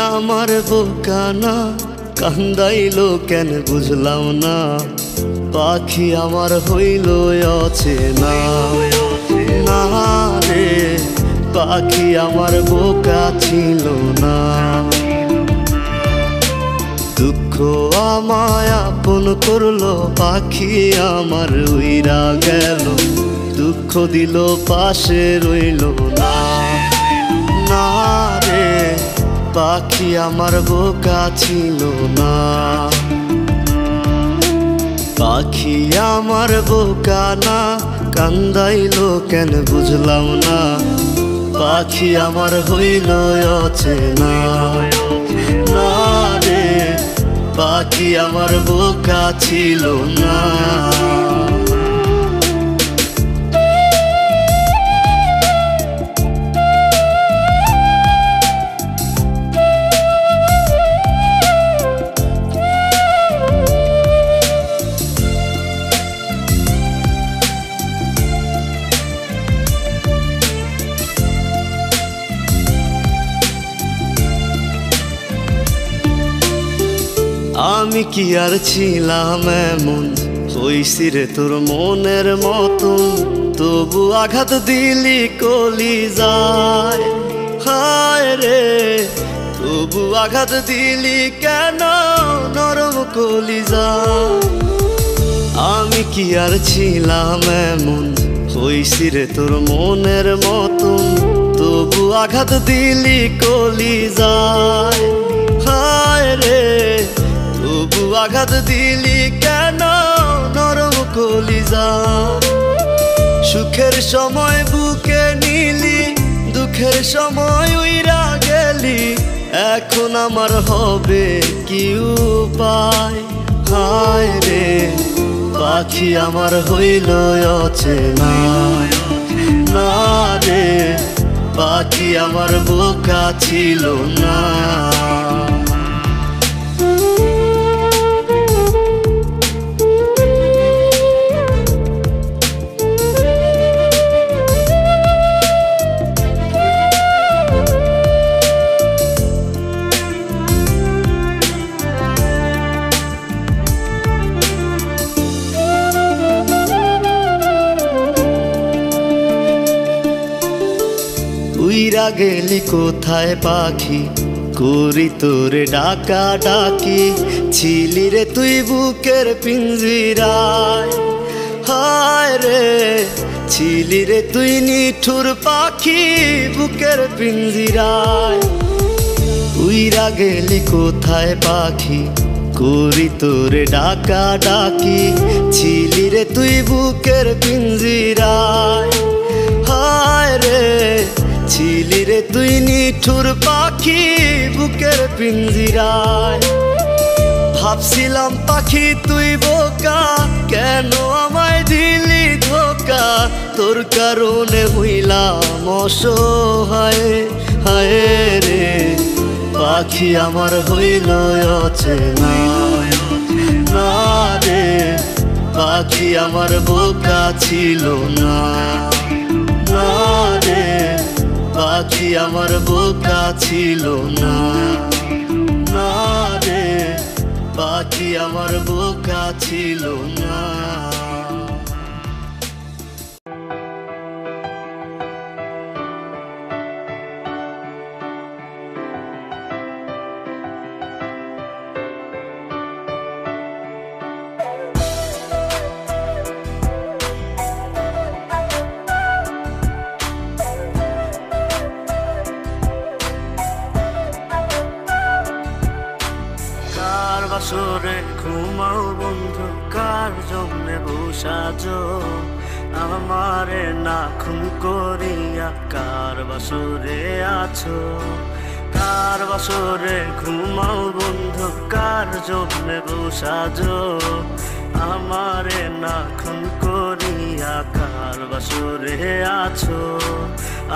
আমার বোকানা কান্দাইলো কেন বুঝলাম না, পাখি আমার হইল অচেনা। না রে পাখি আমার বোকা ছিল না, দুঃখ আমায় আপন করলো, পাখি আমার উইরা গেল, দুঃখ দিল পাশে রইল না। না রে পাখি আমার বোকা ছিল না, পাখি আমার বোকা না কান্দাইলো কেন বুঝলাম না, পাখি আমার হইল অচেনা। না রে পাখি আমার বোকা ছিল না। আমি কি আর ছিলাম এমন, হইছি রে তোর মনের মতন, তবু আঘাত দিলি কলিজায়। হায় রে তবু আঘাত দিলি কেন নরম কলিজায়। আমি কি আর ছিলাম এমন, হইছি রে তোর মনের মতন, তবু আঘাত দিলি কলিজায়। হায় রে তবু আঘাত দিলি কেন নরম কলিজায়। সুখের সময় বুকে নিলি, দুঃখের সময় উইরা গেলি, এখন আমার হবে কি উপায়। হায় রে পাখি আমার হইল অচেনা। না রে পাখি আমার বোকা ছিল না। উইরা গেলি কোথায় পাখি, করি তোরে ডাকা ডাকি, ছিলি রে তুই বুকের পিঞ্জিরায়। হায় রে ছিলি রে তুই নিঠুর পাখি বুকের পিঞ্জিরায়। উইরা গেলি কোথায় পাখি, করি তোরে ডাকা ডাকি, ছিলি রে তুই বুকের পিঞ্জিরায়। হায় রে ছিলি রে তুই নিঠুর পাখি বুকের পিঞ্জিরায়। ভাবছিলাম পাখি তুই বোকা, কেন আমায় দিলি ধোকা, তোর কারণে হইলাম অসহায়। হায় রে পাখি আমার হইল অচেনা। না রে পাখি আমার বোকা ছিল না। না রে পাখি আমার বোকা ছিল না। না রে পাখি আমার বোকা ছিল না। বাসরে ঘুমাও বন্ধু, কার জন্যে বসাজো আমারে না খুন করিয়া, কার বাসরে আছো। কার বাসরে ঘুমাও বন্ধু, কার জন্যে বসাজো আমারে না খুন করিয়া, কার বাসরে আছো।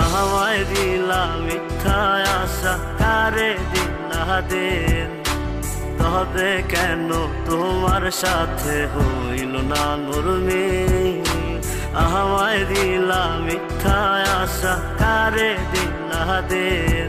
আমায় দিলা মিথ্যা আশা, কারে দিলা দিন, তবে কেন তোমার সাথে হইল না নরমি। আমায় দিলা মিথ্যা আশা, কারে দিলা দিন,